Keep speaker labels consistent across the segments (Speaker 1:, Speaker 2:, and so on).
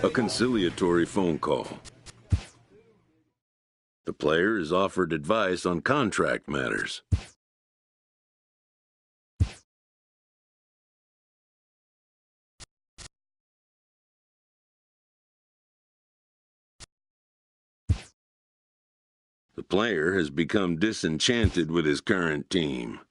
Speaker 1: A conciliatory phone call. The player is offered advice on contract matters. The player has become disenchanted with his current team.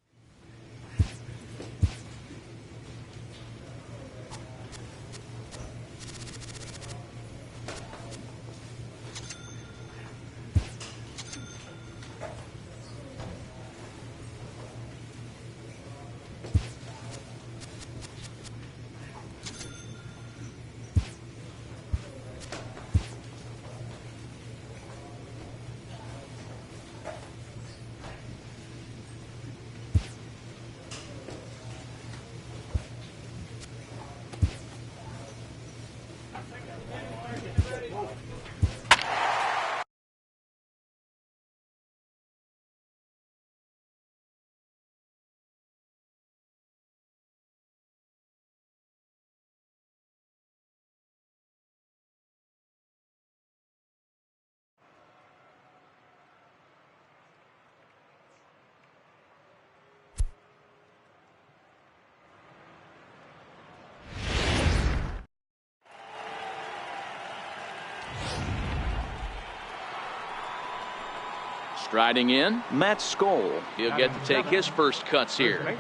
Speaker 2: Striding in, Matt Skoll. He'll get to take his first cuts here.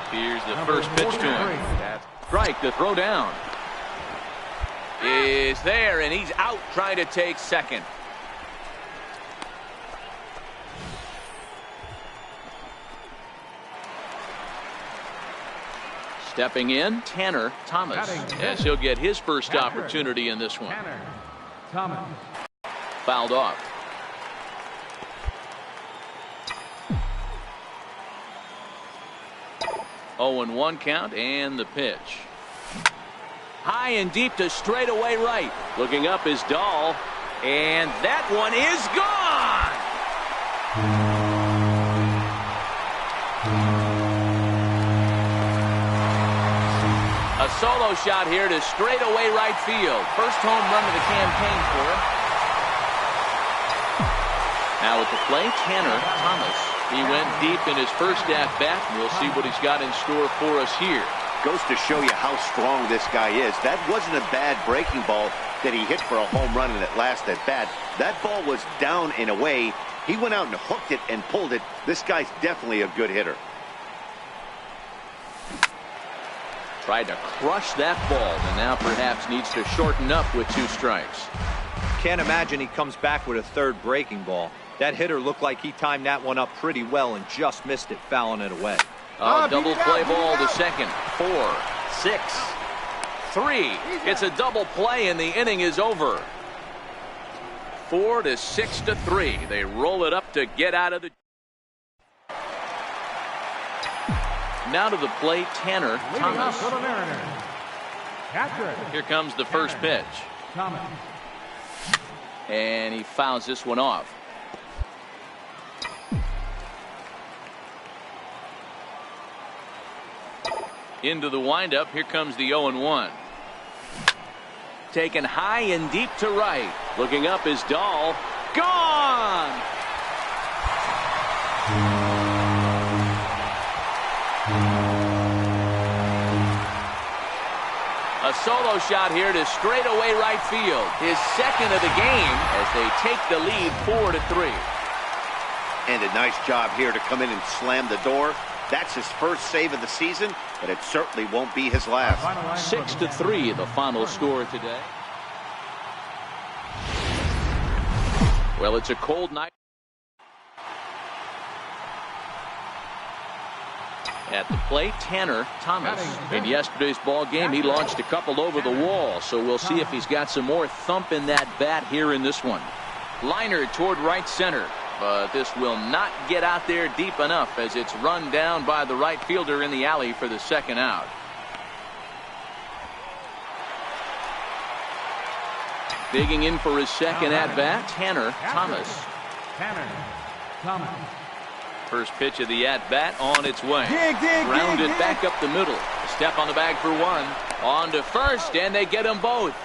Speaker 2: Here's the first pitch to him. Strike, the throw down is there, and he's out trying to take second. Stepping in, Tanner Thomas. Yes, he'll get his first opportunity in this one. Fouled off. 0-1 count, and the pitch. High and deep to straightaway right. Looking up is Dahl, and that one is gone. A solo shot here to straightaway right field. First home run of the campaign for him. Now at the plate, Tanner Thomas. He went deep in his first at-bat, and we'll see what he's got in store for us here.
Speaker 3: Goes to show you how strong this guy is. That wasn't a bad breaking ball that he hit for a home run in that last at-bat. That ball was down and away. He went out and hooked it and pulled it. This guy's definitely a good hitter.
Speaker 2: Tried to crush that ball, and now perhaps needs to shorten up with 2 strikes.
Speaker 4: Can't imagine he comes back with a third breaking ball. That hitter looked like he timed that one up pretty well and just missed it, fouling it away.
Speaker 2: Double play ball to second. 4, 6, 3. It's a double play, and the inning is over. 4 to 6 to 3. They roll it up to get out of the. Now to the plate, Tanner Thomas. Here comes the first pitch. And he fouls this one off. Into the windup. Here comes the 0-1. Taken high and deep to right. Looking up is Dahl. Gone! A solo shot here to straightaway right field. His second of the game as they take the lead 4 to 3.
Speaker 3: And a nice job here to come in and slam the door. That's his first save of the season, but it certainly won't be his last.
Speaker 2: 6 to 3, the final score today. Well, it's a cold night. At the plate, Tanner Thomas. In yesterday's ball game, he launched a couple over the wall, so we'll see if he's got some more thump in that bat here in this one. Liner toward right center, but this will not get out there deep enough as it's run down by the right fielder in the alley for the second out. Digging in for his second at-bat, Tanner Thomas. First pitch of the at-bat on its way. Grounded back up the middle. A step on the bag for one. On to first, and they get them both.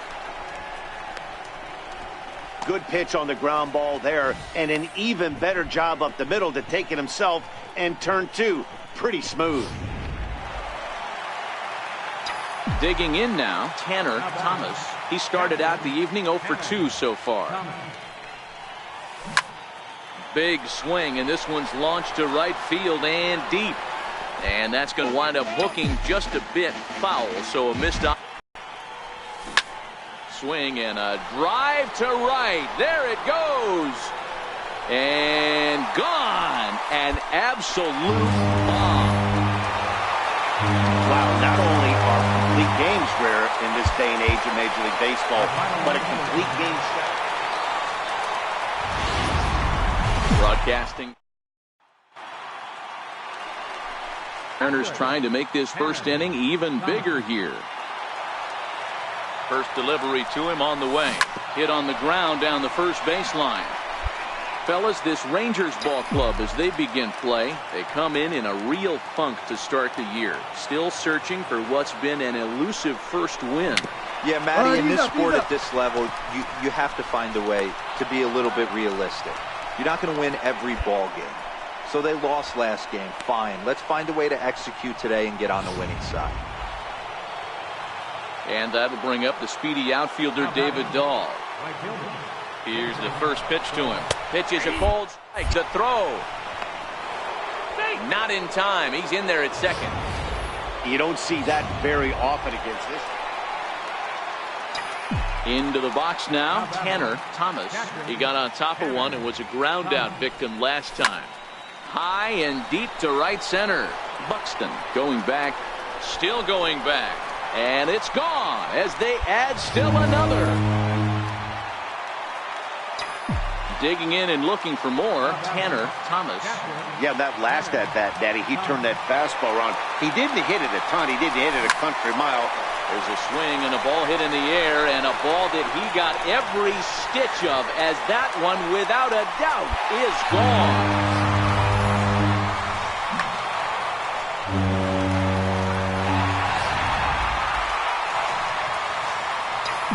Speaker 3: Good pitch on the ground ball there, and an even better job up the middle to take it himself, and turn two. Pretty smooth.
Speaker 2: Digging in now, Tanner Thomas. He started out the evening 0 for 2 so far. Big swing, and this one's launched to right field and deep. And that's going to wind up hooking just a bit foul, so a missed swing and a drive to right. There it goes. And gone. An absolute bomb.
Speaker 3: Wow, not only are complete games rare in this day and age of Major League Baseball, but a complete game shot.
Speaker 2: Broadcasting. Mariners trying to make this first inning even bigger here. First delivery to him on the way. Hit on the ground down the first baseline. Fellas, this Rangers ball club, as they begin play, they come in a real funk to start the year. Still searching for what's been an elusive first win.
Speaker 4: Yeah, Matty, in this sport at this level, you have to find a way to be a little bit realistic. You're not going to win every ball game. So they lost last game. Fine. Let's find a way to execute today and get on the winning side.
Speaker 2: And that'll bring up the speedy outfielder David Dahl. Here's the first pitch to him. Pitches a cold strike. The throw. Not in time. He's in there at second.
Speaker 3: You don't see that very often against this.
Speaker 2: Into the box now, Tanner Thomas. He got on top of one and was a ground out victim last time. High and deep to right center. Buxton going back, still going back. And it's gone as they add still another. Digging in and looking for more, Tanner Thomas.
Speaker 3: Yeah, that last at-bat, Daddy, he turned that fastball around. He didn't hit it a ton. He didn't hit it a country mile.
Speaker 2: There's a swing and a ball hit in the air, and a ball that he got every stitch of, as that one, without a doubt, is gone.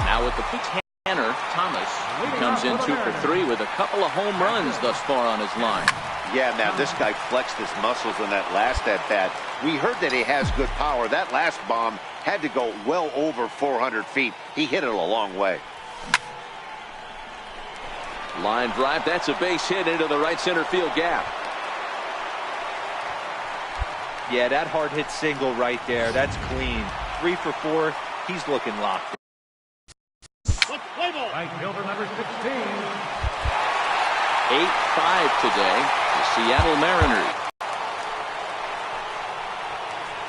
Speaker 2: Now with the pitch, Tanner Thomas. He comes in 2 for 3 with a couple of home runs thus far on his line.
Speaker 3: Yeah, man, this guy flexed his muscles in that last at-bat. We heard that he has good power. That last bomb had to go well over 400 feet. He hit it a long way.
Speaker 2: Line drive. That's a base hit into the right center field gap.
Speaker 4: Yeah, that hard hit single right there. That's clean. 3 for 4. He's looking locked in.
Speaker 5: Right fielder number 16.
Speaker 2: 8-5 today. The Seattle Mariners.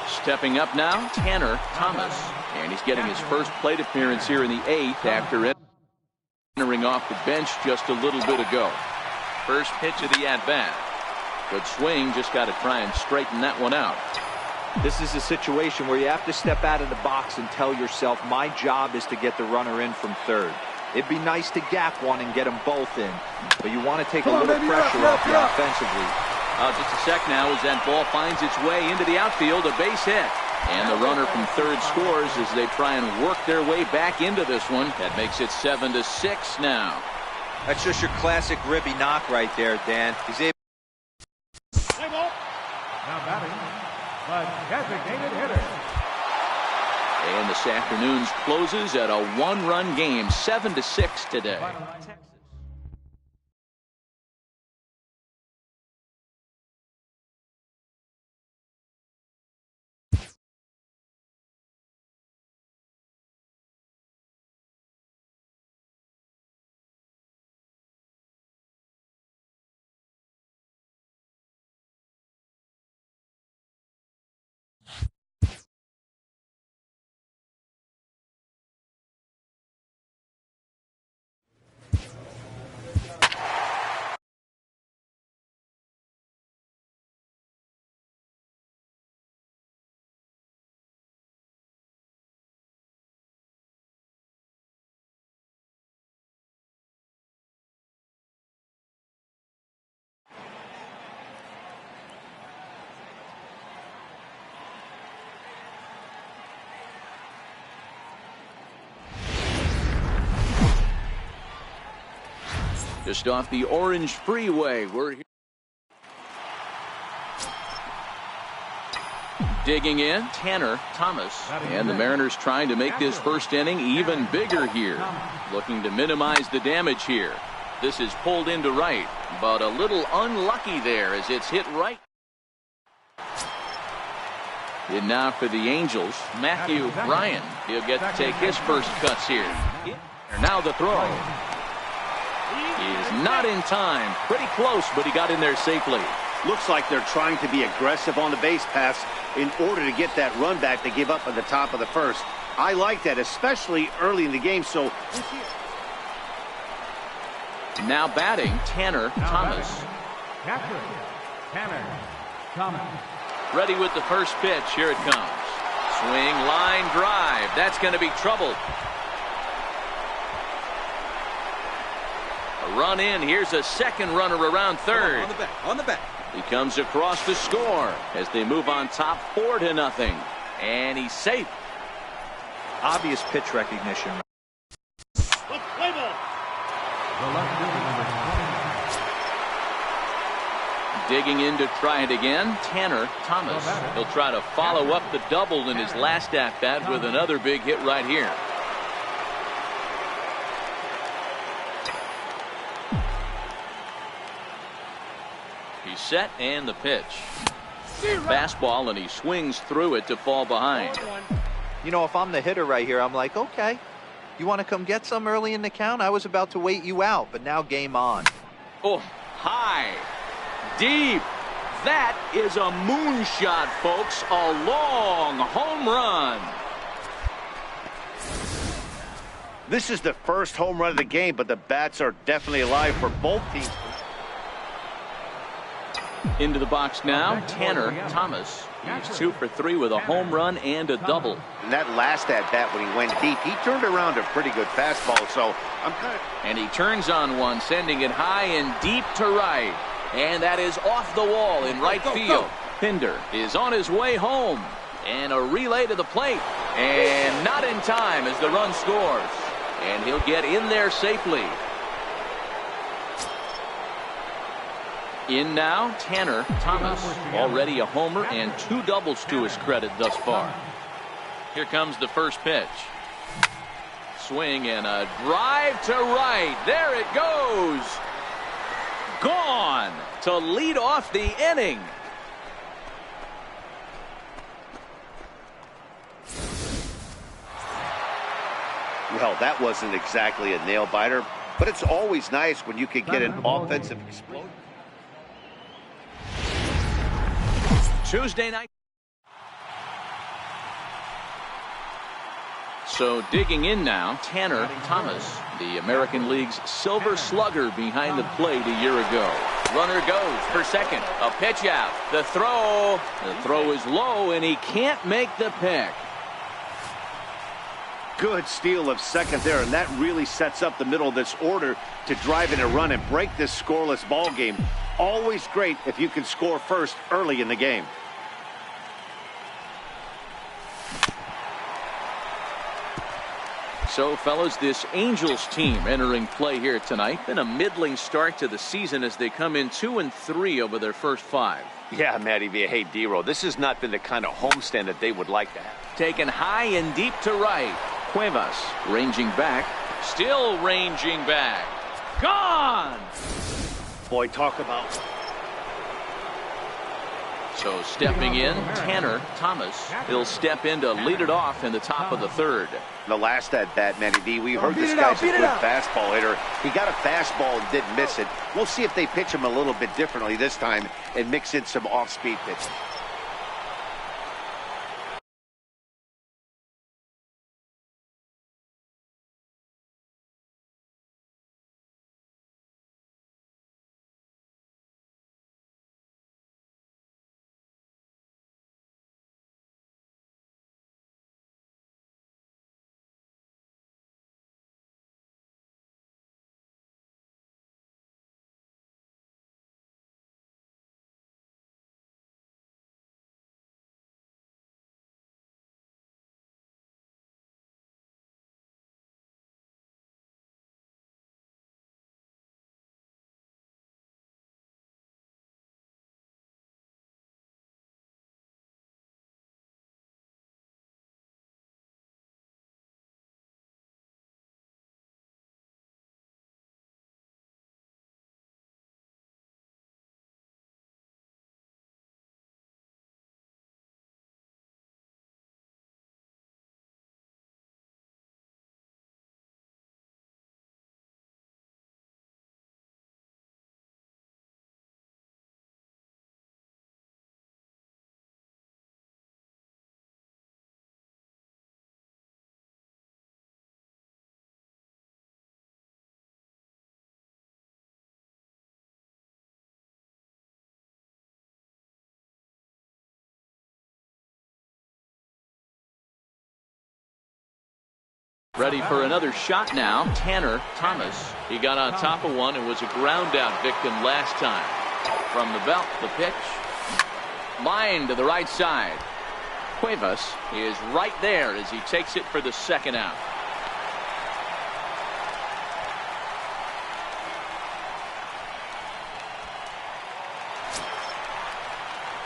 Speaker 2: Stepping up now, Tanner Thomas. And he's getting his first plate appearance here in the 8th after entering off the bench just a little bit ago. First pitch of the at-bat. Good swing, just got to try and straighten that one out.
Speaker 4: This is a situation where you have to step out of the box and tell yourself, my job is to get the runner in from third. It'd be nice to gap one and get them both in, but you want to take a little pressure off you offensively.
Speaker 2: Just a sec now as that ball finds its way into the outfield, a base hit. And the runner from third scores as they try and work their way back into this one. That makes it 7-6 now.
Speaker 4: That's just your classic ribby knock right there, Dan. He's able.
Speaker 5: Now batting, the designated hitter.
Speaker 2: And this afternoon's closes at a one-run game, 7-6 today. Just off the Orange Freeway. We're here. Digging in, Tanner Thomas. And the Mariners trying to make this first inning even bigger here. Looking to minimize the damage here. This is pulled into right, but a little unlucky there as it's hit right. And now for the Angels, Matthew Ryan. He'll get to take his first cuts here. Now the throw. He's not in time. Pretty close, but he got in there safely.
Speaker 3: Looks like they're trying to be aggressive on the base pass in order to get that run back they gave up at the top of the first. I like that, especially early in the game. So
Speaker 2: now batting, Tanner Thomas.
Speaker 5: Tanner Thomas.
Speaker 2: Ready with the first pitch. Here it comes. Swing, line drive. That's going to be trouble. A run in. Here's a second runner around third.
Speaker 6: On the back.
Speaker 2: He comes across to score as they move on top 4-0. And he's safe.
Speaker 4: Obvious pitch recognition.
Speaker 2: Digging in to try it again, Tanner Thomas. He'll try to follow up the double in his last at-bat with another big hit right here. He's set and the pitch. Fastball, and he swings through it to fall behind.
Speaker 4: You know, if I'm the hitter right here, I'm like, okay, you want to come get some early in the count? I was about to wait you out, but now game on.
Speaker 2: Oh, high. Deep. That is a moonshot, folks. A long home run.
Speaker 3: this is the first home run of the game, but the bats are definitely alive for both teams.
Speaker 2: Into the box now, Tanner Thomas. He's 2 for 3 with a home run and a double.
Speaker 3: And that last at-bat when he went deep, he turned around a pretty good fastball, so I'm kind of...
Speaker 2: And he turns on one, sending it high and deep to right. And that is off the wall in right field. Pinder is on his way home. And a relay to the plate. And not in time as the run scores. And he'll get in there safely. In now, Tanner Thomas. Already a homer and 2 doubles to his credit thus far. Here comes the first pitch. Swing and a drive to right. There it goes. Gone to lead off the inning.
Speaker 3: Well, that wasn't exactly a nail-biter, but it's always nice when you can get an offensive explosion.
Speaker 2: Tuesday night. So digging in now, Tanner Thomas, the American League's silver slugger behind the plate a year ago. Runner goes for second. A pitch out. The throw. The throw is low, and he can't make the pick.
Speaker 3: Good steal of second there, and that really sets up the middle of this order to drive in a run and break this scoreless ball game. Always great if you can score first early in the game.
Speaker 2: So, fellas, this Angels team entering play here tonight. Been a middling start to the season as they come in 2-3 over their first 5.
Speaker 3: Yeah, Matty V. Hey, D-Row, this has not been the kind of homestand that they would like to have.
Speaker 2: Taken high and deep to right. Cuevas ranging back. Still ranging back. Gone!
Speaker 3: Boy, talk about...
Speaker 2: So stepping in, Tanner Thomas. He'll step in to lead it off in the top of the third.
Speaker 3: The last at-bat, Matty V, we heard this guy's a good fastball hitter. He got a fastball and didn't miss it. We'll see if they pitch him a little bit differently this time and mix in some off-speed pitching.
Speaker 2: Ready for another shot now. Tanner Thomas. He got on top of one and was a ground out victim last time. From the belt, the pitch. Line to the right side. Cuevas is right there as he takes it for the second out.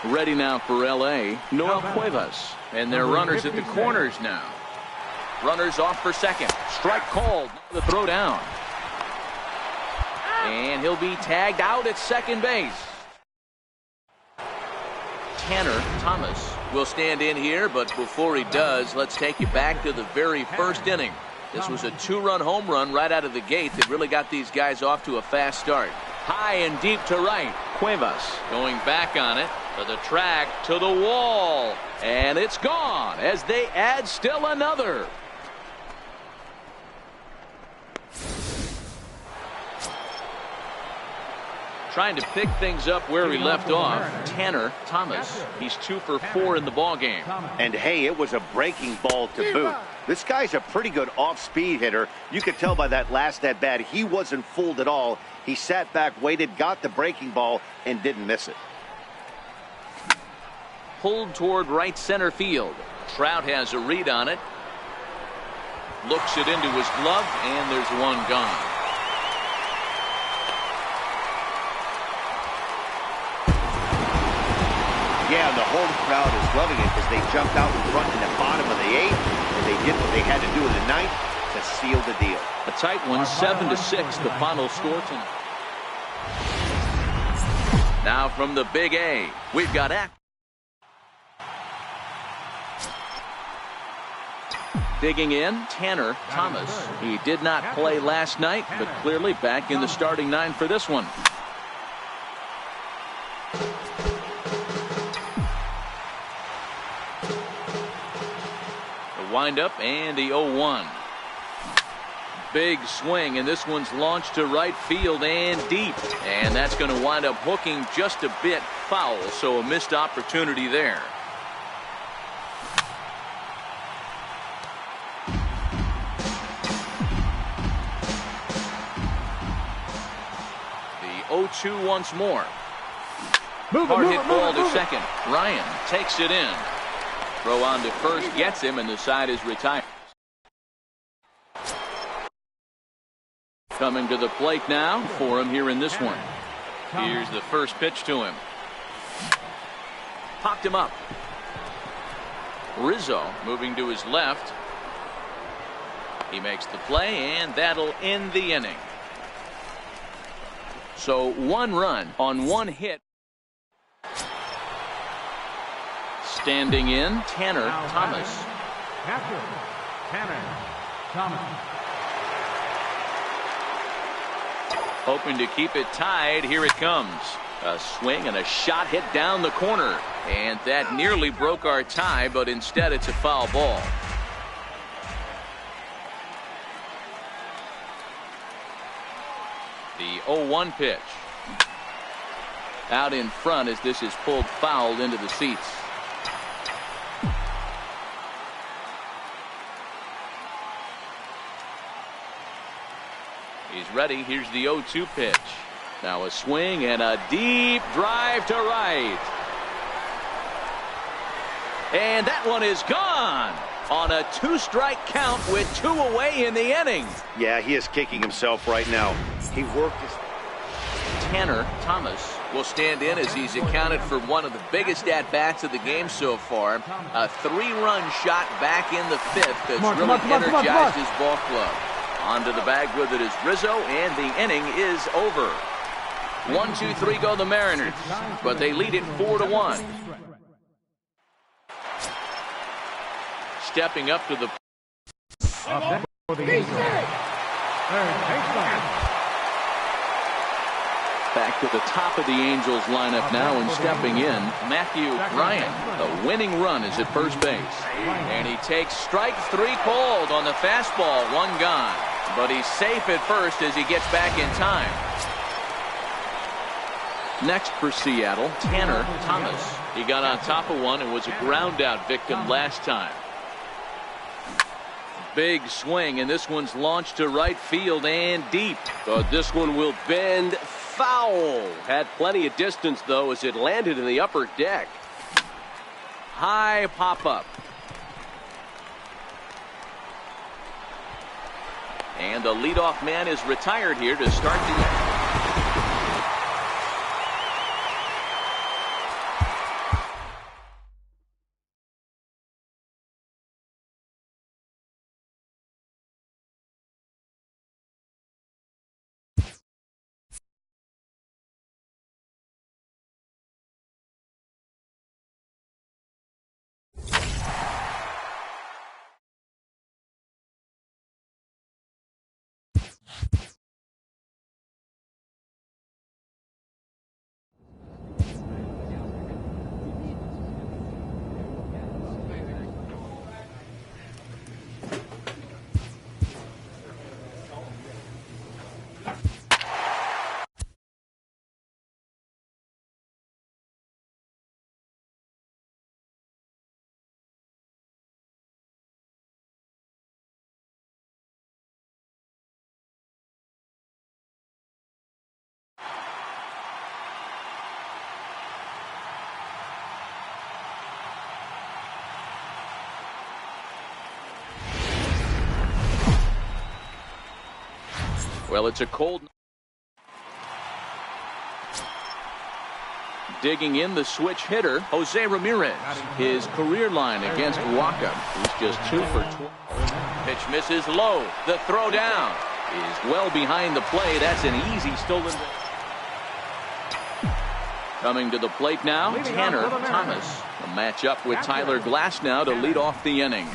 Speaker 2: Ready now for L.A. Noel Cuevas. And they're runners at the corners now. Runners off for second. Strike called. The throw down. And he'll be tagged out at second base. Tanner Thomas will stand in here, but before he does, let's take you back to the very first inning. This was a two-run home run right out of the gate that really got these guys off to a fast start. High and deep to right. Cuevas going back on it to the track, to the wall. And it's gone as they add still another. Trying to pick things up where he left off. Tanner Thomas. He's 2 for 4 in the ball game.
Speaker 3: And hey, it was a breaking ball to boot. This guy's a pretty good off-speed hitter. You could tell by that last at bat he wasn't fooled at all. He sat back, waited, got the breaking ball, and didn't miss it.
Speaker 2: Pulled toward right center field. Trout has a read on it. Looks it into his glove, and there's one gone.
Speaker 3: Yeah, and the home crowd is loving it as they jumped out in front in the bottom of the 8th, and they did what they had to do in the 9th to seal the deal.
Speaker 2: A tight one, 7-6, the final score tonight. Now from the Big A, we've got digging in, Tanner Thomas. He did not play last night, but clearly back in the starting 9 for this one. Wind up and the 0-1. Big swing, and this one's launched to right field and deep, and that's going to wind up hooking just a bit foul, so a missed opportunity there. The 0-2 once more. Hard hit ball to second. Ryan takes it in. Throw on to first, gets him, and the side is retired. Coming to the plate now for him here in this one. Here's the first pitch to him. Popped him up. Rizzo moving to his left. He makes the play, and that'll end the inning. So 1 run on 1 hit. Standing in, Tanner Thomas.
Speaker 5: Tanner Thomas.
Speaker 2: Hoping to keep it tied. Here it comes. A swing and a shot hit down the corner. And that nearly broke our tie, but instead it's a foul ball. The 0-1 pitch. Out in front as this is pulled foul into the seats. He's ready. Here's the 0-2 pitch. Now a swing and a deep drive to right. And that one is gone on a 2-strike count with 2 away in the inning.
Speaker 3: Yeah, he is kicking himself right now. He worked his...
Speaker 2: Tanner Thomas will stand in as he's accounted for one of the biggest at-bats of the game so far. A 3-run shot back in the 5th that's really energized his ball club. Onto the bag with it is Rizzo, and the inning is over. 1-2-3 go the Mariners, but they lead it 4-1. Stepping up to the back to the top of the Angels lineup now, and stepping in, Matthew Ryan. The winning run is at first base, and he takes strike 3 called on the fastball. 1 gone. But he's safe at first as he gets back in time. Next for Seattle, Tanner Thomas. He got on top of one and was a ground out victim last time. Big swing, and this one's launched to right field and deep.
Speaker 6: But this one will bend foul. Had plenty of distance, though, as it landed in the upper deck.
Speaker 2: High pop-up. And the leadoff man is retired here to start the... Well, it's a cold... Digging in the switch hitter, Jose Ramirez. His career line against Waka. He's just 2 for 12. Pitch misses low. The throw down is well behind the play. That's an easy stolen base. Coming to the plate now, Tanner Thomas. A matchup with Tyler Glasnow to lead off the inning.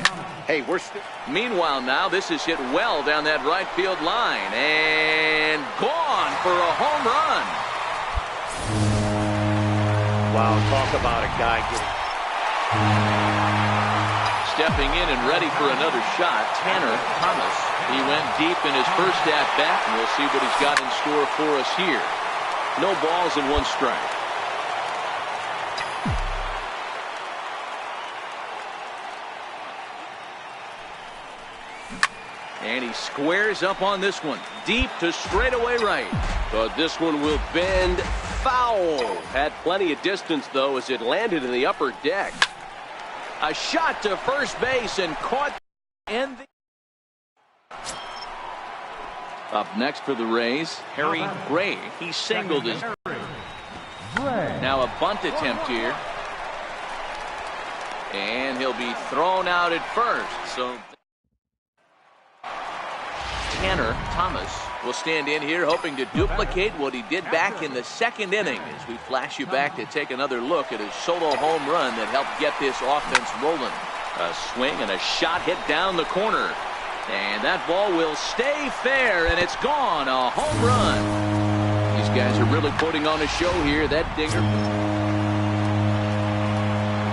Speaker 3: Hey,
Speaker 2: Meanwhile now, this is hit well down that right field line. And gone for a home run.
Speaker 3: Wow, talk about a guy getting...
Speaker 2: Stepping in and ready for another shot, Tanner Thomas. He went deep in his first at-bat, and we'll see what he's got in store for us here. No balls and 1 strike. And he squares up on this one. Deep to straightaway right.
Speaker 6: But this one will bend foul. Had plenty of distance, though, as it landed in the upper deck.
Speaker 2: A shot to first base and caught. And up next for the Rays, Harry Gray. He singled his. Now a bunt attempt here. And he'll be thrown out at first. So Tanner Thomas will stand in here hoping to duplicate what he did back in the 2nd inning as we flash you back to take another look at his solo home run that helped get this offense rolling. A swing and a shot hit down the corner. And that ball will stay fair, and it's gone. A home run. These guys are really putting on a show here. That dinger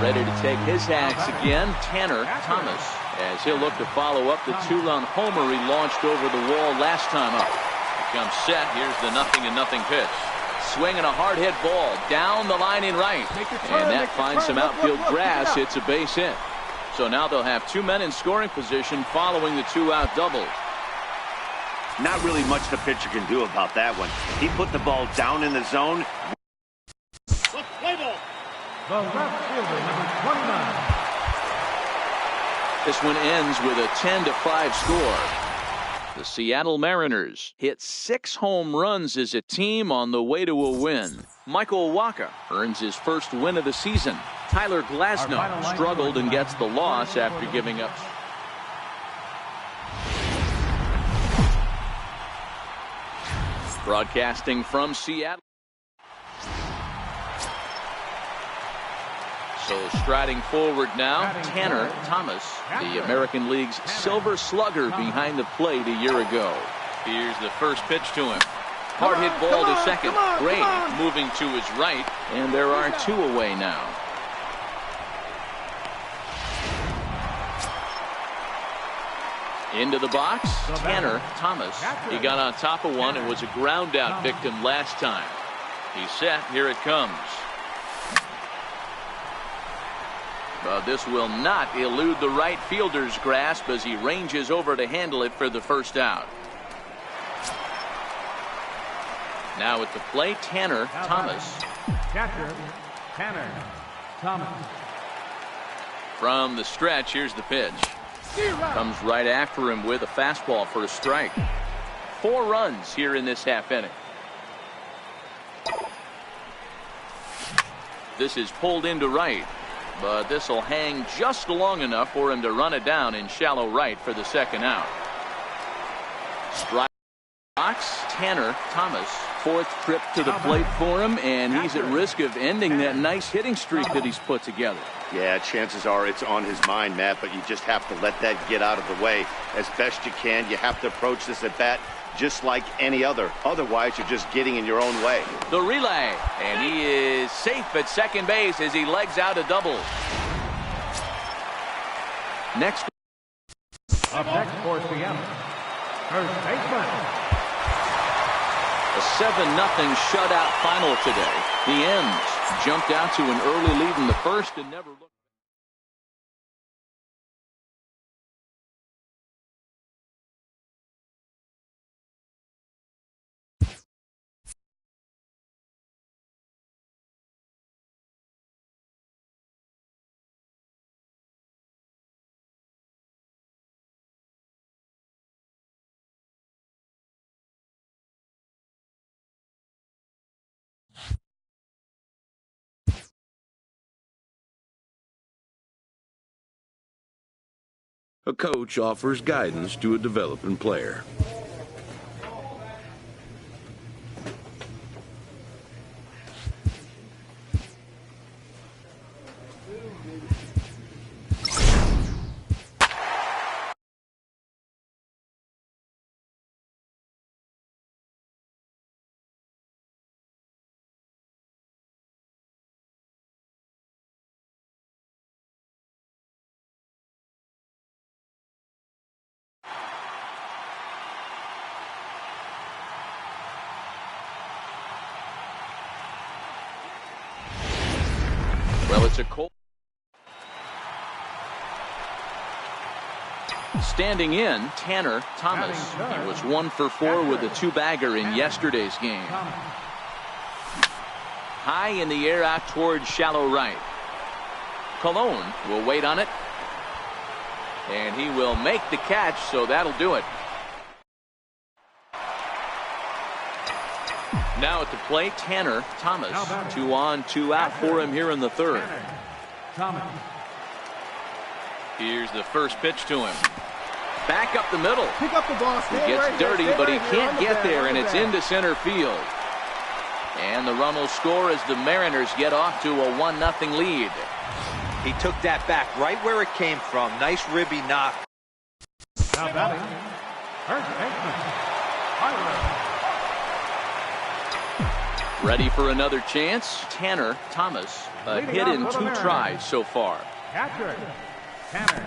Speaker 2: ready to take his hacks again. Tanner Thomas, as he'll look to follow up the 2-run homer he launched over the wall last time up. He comes set. Here's the 0-0 pitch. Swinging a hard hit ball down the line in right. And that finds some outfield grass. It's a base hit. So now they'll have 2 men in scoring position following the 2-out double.
Speaker 3: Not really much the pitcher can do about that one. He put the ball down in the zone.
Speaker 5: The left fielder, number 29.
Speaker 2: This one ends with a 10-5 score. The Seattle Mariners hit 6 home runs as a team on the way to a win. Michael Wacha earns his first win of the season. Tyler Glasnow struggled and gets the loss after giving up. Broadcasting from Seattle. So striding forward now, Tanner Thomas, the American League's Silver Slugger behind the plate a year ago. Here's the first pitch to him. Hard hit ball to second. Gray moving to his right, and there are 2 away now. Into the box, Tanner Thomas. He got on top of one and was a ground out victim last time. He's set. Here it comes. But this will not elude the right fielder's grasp as he ranges over to handle it for the first out. Now at the plate, Tanner Thomas.
Speaker 5: Catcher, Tanner Thomas.
Speaker 2: From the stretch, here's the pitch. Comes right after him with a fastball for a strike. 4 runs here in this half inning. This is pulled into right, but this will hang just long enough for him to run it down in shallow right for the second out. Strike box, Tanner Thomas. 4th trip to the plate for him, and he's at risk of ending that nice hitting streak that he's put together.
Speaker 3: Yeah, chances are it's on his mind, Matt, but you just have to let that get out of the way as best you can. You have to approach this at bat just like any other. Otherwise, you're just getting in your own way.
Speaker 2: The relay, and he is safe at second base as he legs out a double. Next.
Speaker 5: Up next for Seattle, first baseman.
Speaker 2: A 7-0 shutout final today. The M's jumped out to an early lead in the first and never looked.
Speaker 1: A coach offers guidance to a developing player.
Speaker 2: Well, it's a cold. Standing in, Tanner Thomas. He was 1 for 4 with a 2-bagger in yesterday's game. High in the air out towards shallow right. Colon will wait on it. And he will make the catch, so that'll do it. Now at the plate, Tanner Thomas. 2 on, 2 out for him here in the third. Here's the first pitch to him. Back up the middle.
Speaker 7: Pick up the ball.
Speaker 2: He gets dirty, but he can't get there, and it's into center field. And the run will score as the Mariners get off to a 1-0 lead.
Speaker 4: He took that back right where it came from. Nice ribby knock.
Speaker 5: Now batting, first baseman, Tyler.
Speaker 2: Ready for another chance. Tanner Thomas. A hit in 2 tries so far.
Speaker 5: Catcher, Tanner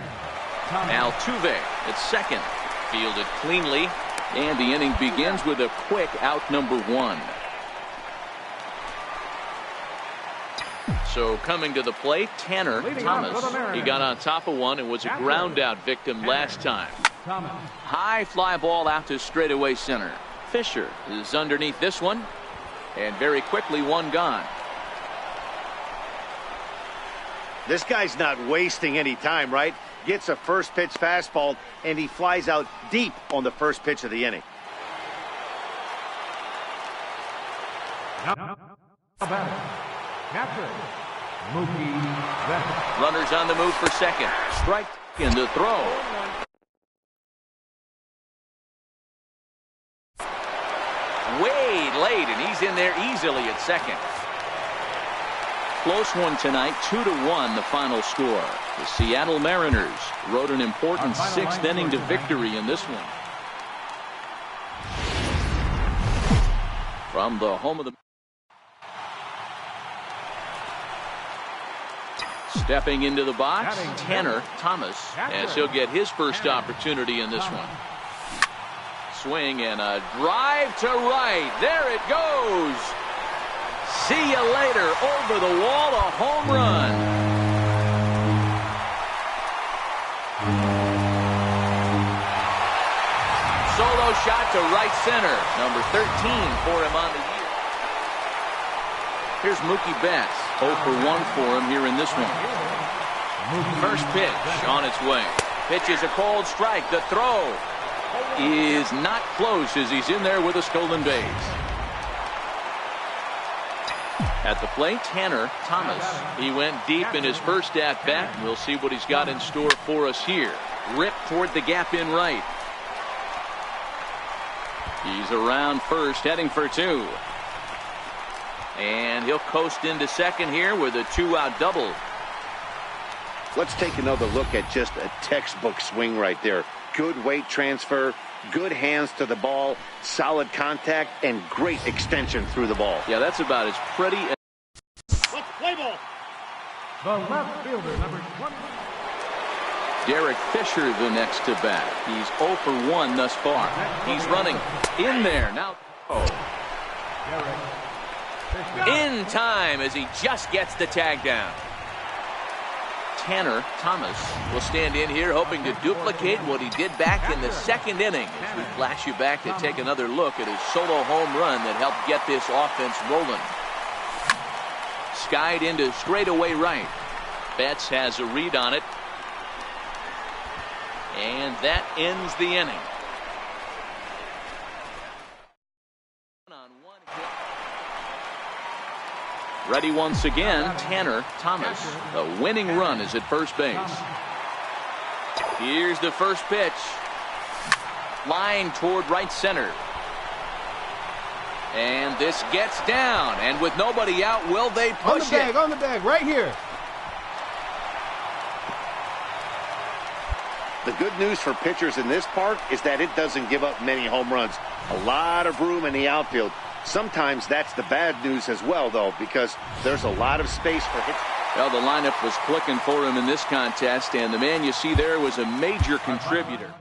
Speaker 5: Thomas.
Speaker 2: Altuve at second. Fielded cleanly. And the inning begins with a quick out number 1. So coming to the plate, Tanner Thomas. He got on top of one and was a ground out victim last time. High fly ball out to straightaway center. Fisher is underneath this one. And very quickly, 1 gone.
Speaker 3: This guy's not wasting any time, right? Gets a first pitch fastball, and he flies out deep on the first pitch of the inning.
Speaker 2: Runners on the move for second. Strike in the throw. Way late, and he's in there easily at second. Close one tonight, 2-1 the final score. The Seattle Mariners rode an important 6th inning to victory in this one. From the home of the... Stepping into the box, Tanner Thomas, as he'll get his first opportunity in this one. Swing and a drive to right. There it goes. See you later. Over the wall, a home run. Solo shot to right center. Number 13 for him on the year. Here's Mookie Betts. 0 for 1 for him here in this one. First pitch on its way. Pitch is a cold strike. The throw is not close as he's in there with a stolen base. At the plate, Tanner Thomas. He went deep in his first at-bat. We'll see what he's got in store for us here. Rip toward the gap in right. He's around first, heading for 2. And he'll coast into second here with a 2-out double.
Speaker 3: Let's take another look at just a textbook swing right there. Good weight transfer, good hands to the ball, solid contact, and great extension through the ball.
Speaker 2: Yeah, that's about as pretty as...
Speaker 5: Let's play ball. The left fielder, number 20.
Speaker 2: Derek Fisher the next to bat. He's 0 for 1 thus far. He's running in there now. In time as he just gets the tag down. Tanner Thomas will stand in here hoping to duplicate what he did back in the second inning as we flash you back to take another look at his solo home run that helped get this offense rolling. Skied into straightaway right. Betts has a read on it. And that ends the inning. Ready once again, Tanner Thomas. The winning run is at first base. Here's the first pitch. Line toward right center. And this gets down. And with nobody out, will they push it?
Speaker 7: On the bag, right here.
Speaker 3: The good news for pitchers in this park is that it doesn't give up many home runs. A lot of room in the outfield. Sometimes that's the bad news as well, though, because there's a lot of space for hits.
Speaker 2: Well, the lineup was clicking for him in this contest, and the man you see there was a major contributor.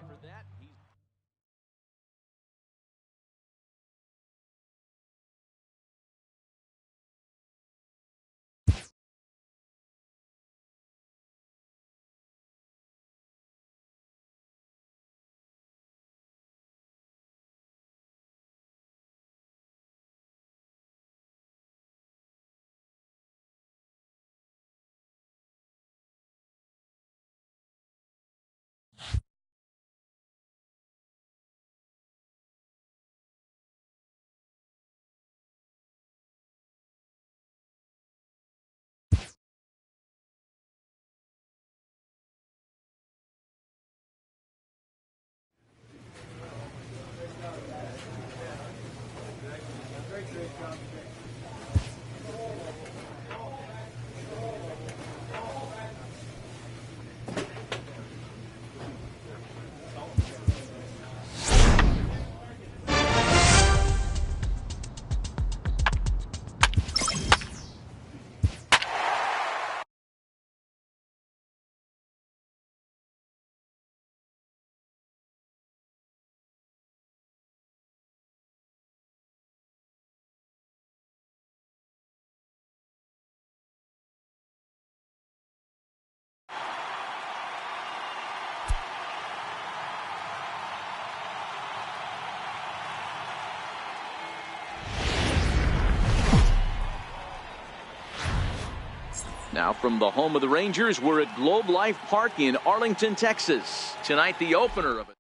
Speaker 2: Now from the home of the Rangers, we're at Globe Life Park in Arlington, Texas. Tonight, the opener of it.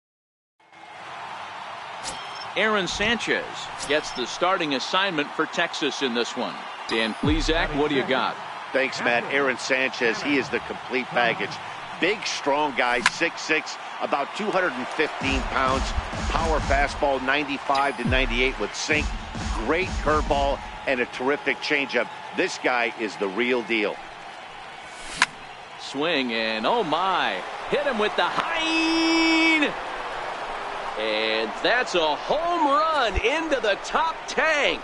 Speaker 2: Aaron Sanchez gets the starting assignment for Texas in this one. Dan Plesac, what do you got?
Speaker 3: Thanks, Matt. Aaron Sanchez, he is the complete package. Big, strong guy, 6'6", about 215 pounds. Power fastball, 95 to 98 with sink. Great curveball and a terrific changeup. This guy is the real deal.
Speaker 2: Swing and oh my, hit him with the high, and that's a home run into the top tank.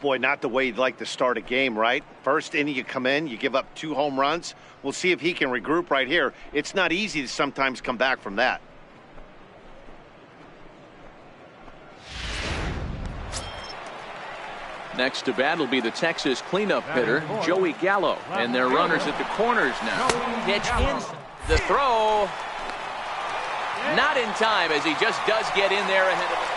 Speaker 3: Boy, not the way you'd like to start a game, right? First inning you come in, you give up 2 home runs. We'll see if he can regroup right here. It's not easy to sometimes come back from that.
Speaker 2: Next to bat will be the Texas cleanup hitter, Joey Gallo. And their runners at the corners now. Pitch in. The throw. Not in time, as he just does get in there ahead of him.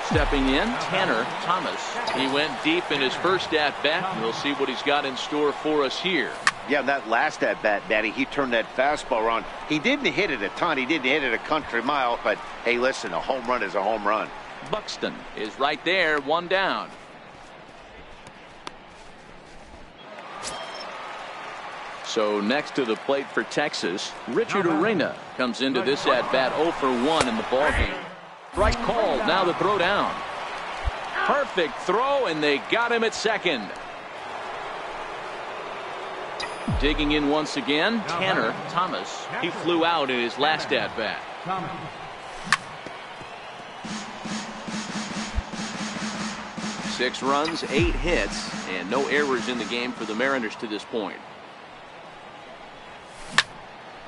Speaker 2: Stepping in, Tanner Thomas. He went deep in his first at-bat. We'll see what he's got in store for us here.
Speaker 3: Yeah, that last at-bat, Daddy, he turned that fastball around. He didn't hit it a ton. He didn't hit it a country mile. But, hey, listen, a home run is a home run.
Speaker 2: Buxton is right there, one down. So next to the plate for Texas, Richard Arena comes into this at-bat 0 for 1 in the ballgame. Right call, now the throw down. Perfect throw, and they got him at second. Digging in once again, Tanner Thomas. He flew out in his last at-bat. 6 runs, 8 hits, and no errors in the game for the Mariners to this point.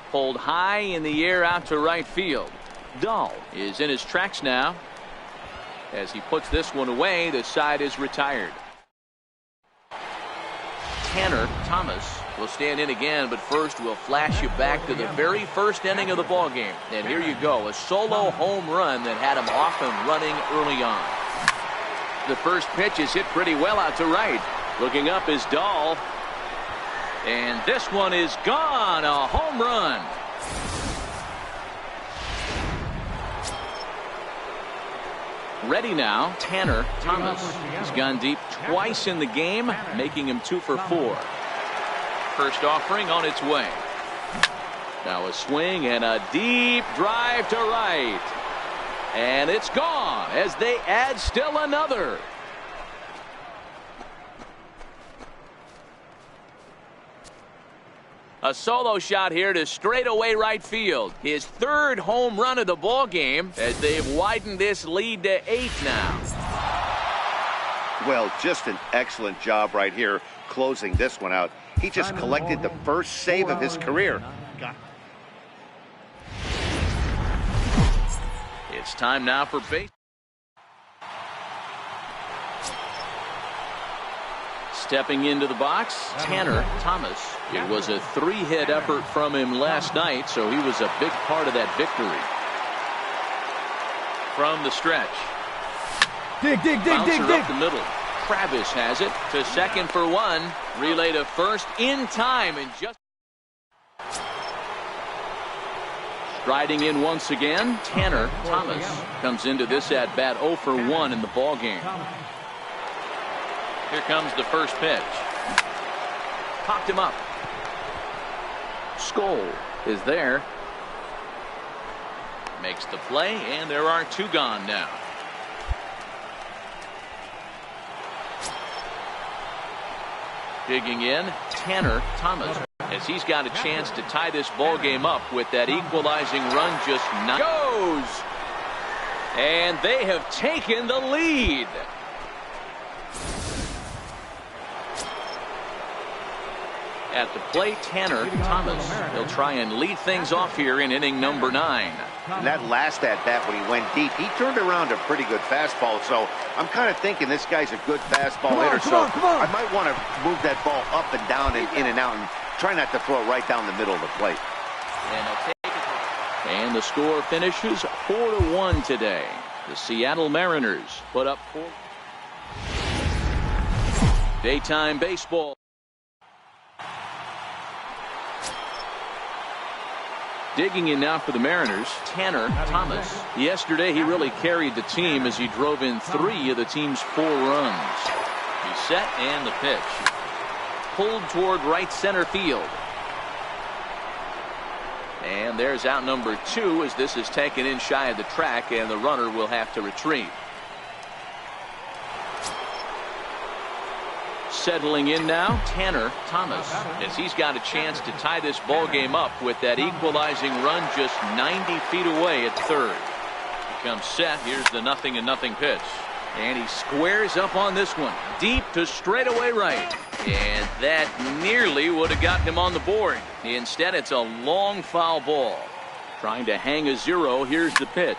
Speaker 2: Pulled high in the air out to right field. Dahl is in his tracks now. As he puts this one away, the side is retired. Tanner Thomas will stand in again, but first we'll flash you back to the very first inning of the ballgame. And here you go, a solo home run that had him off and running early on. The first pitch is hit pretty well out to right. Looking up is Dahl. And this one is gone, a home run. Ready now, Tanner Thomas. He's gone deep twice in the game, making him 2 for 4. First offering on its way. Now a swing and a deep drive to right. And it's gone as they add still another. A solo shot here to straightaway right field. His 3rd home run of the ball game as they've widened this lead to 8 now.
Speaker 3: Well, just an excellent job right here closing this one out. He just collected the first save of his career.
Speaker 2: It's time now for base. Stepping into the box, Tanner Thomas. It was a 3-hit effort from him last night, so he was a big part of that victory. From the stretch.
Speaker 5: Dig.
Speaker 2: Up the middle. Travis has it to second for 1. Relay to first in time and just. Striding in once again, Tanner Thomas comes into this at-bat 0 for 1 in the ballgame. Here comes the first pitch. Popped him up. Skoll is there. Makes the play, and there are 2 gone now. Digging in, Tanner Thomas. As he's got a chance to tie this ball game up with that equalizing run just goes. And they have taken the lead. At the plate, Tanner Thomas. He'll try and lead things off here in inning number 9.
Speaker 3: And that last at-bat when he went deep, he turned around a pretty good fastball. So I'm kind of thinking this guy's a good fastball hitter. So I might want to move that ball up and down and in and out and try not to throw it right down the middle of the plate.
Speaker 2: And the score finishes 4-1 today. The Seattle Mariners put up 4. Daytime baseball. Digging in now for the Mariners, Tanner Thomas. Yesterday he really carried the team as he drove in 3 of the team's 4 runs. He's set and the pitch. Pulled toward right center field. And there's out number 2 as this is taken in shy of the track and the runner will have to retreat. Settling in now, Tanner Thomas, as he's got a chance to tie this ball game up with that equalizing run just 90 feet away at third. He comes set. Here's the 0-0 pitch. And he squares up on this one. Deep to straightaway right. And that nearly would have got him on the board. Instead, it's a long foul ball. Trying to hang a 0. Here's the pitch.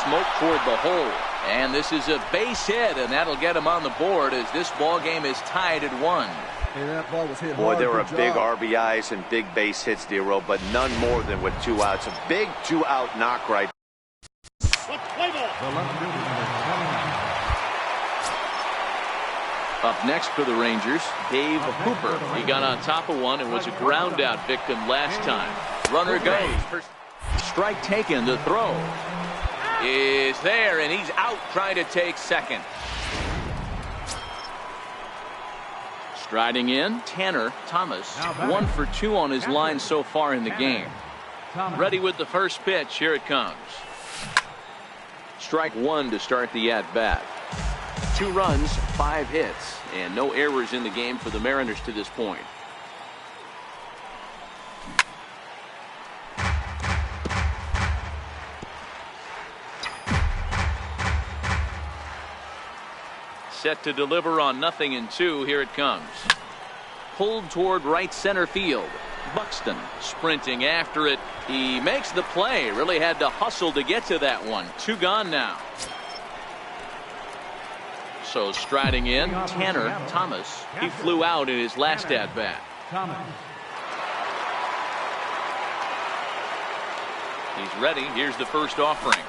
Speaker 2: Smoke toward the hole. And this is a base hit, and that'll get him on the board as this ball game is tied at 1.
Speaker 7: Hey, that ball was hit
Speaker 3: Boy,
Speaker 7: hard.
Speaker 3: there were
Speaker 7: Good
Speaker 3: big
Speaker 7: job.
Speaker 3: RBIs and big base hits, Dero, but none more than with 2 outs. A big 2-out knock right.
Speaker 5: Let's play ball. The left fielder, number 29.
Speaker 2: Up next for the Rangers, Dave Hooper. He got on top of one and was a ground out victim last time. Runner goes. First strike taken. The throw is there, and he's out trying to take second. Striding in, Tanner Thomas. 1 for 2 on his line so far in the game. Ready with the first pitch. Here it comes. Strike 1 to start the at-bat. 2 runs, 5 hits, and no errors in the game for the Mariners to this point. Set to deliver on 0-2. Here it comes. Pulled toward right center field. Buxton sprinting after it. He makes the play. Really had to hustle to get to that one. 2 gone now. So striding in, Tanner Thomas. He flew out in his last at-bat. He's ready. Here's the first offering.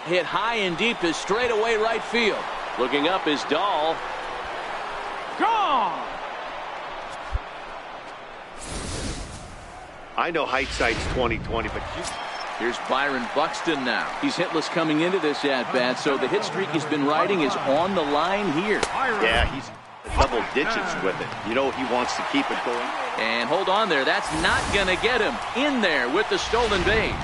Speaker 2: Hit high and deep to straightaway right field. Looking up is Dahl. Gone!
Speaker 3: I know hindsight's 20/20, but
Speaker 2: Here's Byron Buxton now. He's hitless coming into this at-bat, so the hit streak he's been riding is on the line here.
Speaker 3: yeah, he's double digits with it. You know he wants to keep it going.
Speaker 2: And hold on there. That's not going to get him in there with the stolen base.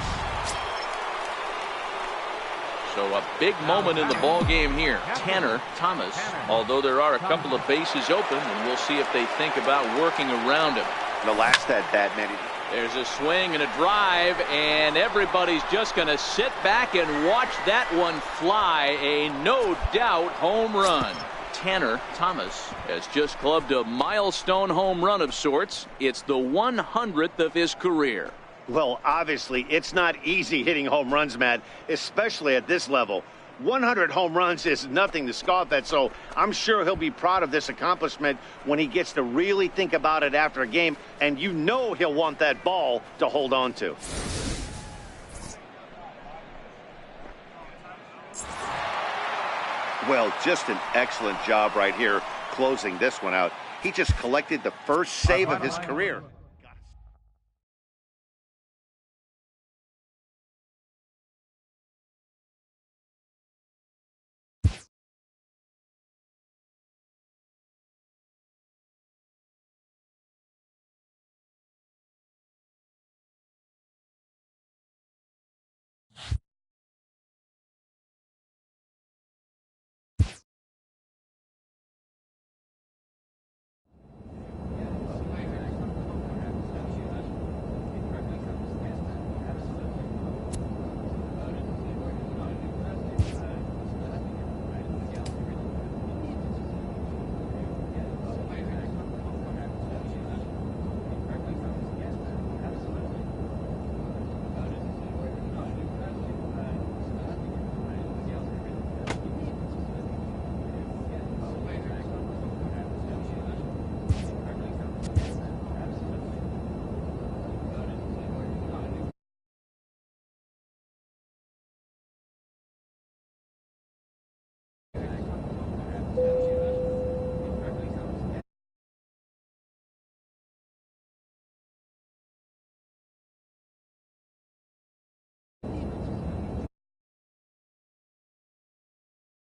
Speaker 2: So a big moment in the ball game here. Tanner Thomas, although there are a couple of bases open, and we'll see if they think about working around him.
Speaker 3: The last at-bat, man.
Speaker 2: There's a swing and a drive, and everybody's just going to sit back and watch that one fly. A no-doubt home run. Tanner Thomas has just clubbed a milestone home run of sorts. It's the 100th of his career.
Speaker 3: Well, obviously, it's not easy hitting home runs, Matt, especially at this level. 100 home runs is nothing to scoff at, so I'm sure he'll be proud of this accomplishment when he gets to really think about it after a game, and you know he'll want that ball to hold on to. Well, just an excellent job right here closing this one out. He just collected the first save of his career.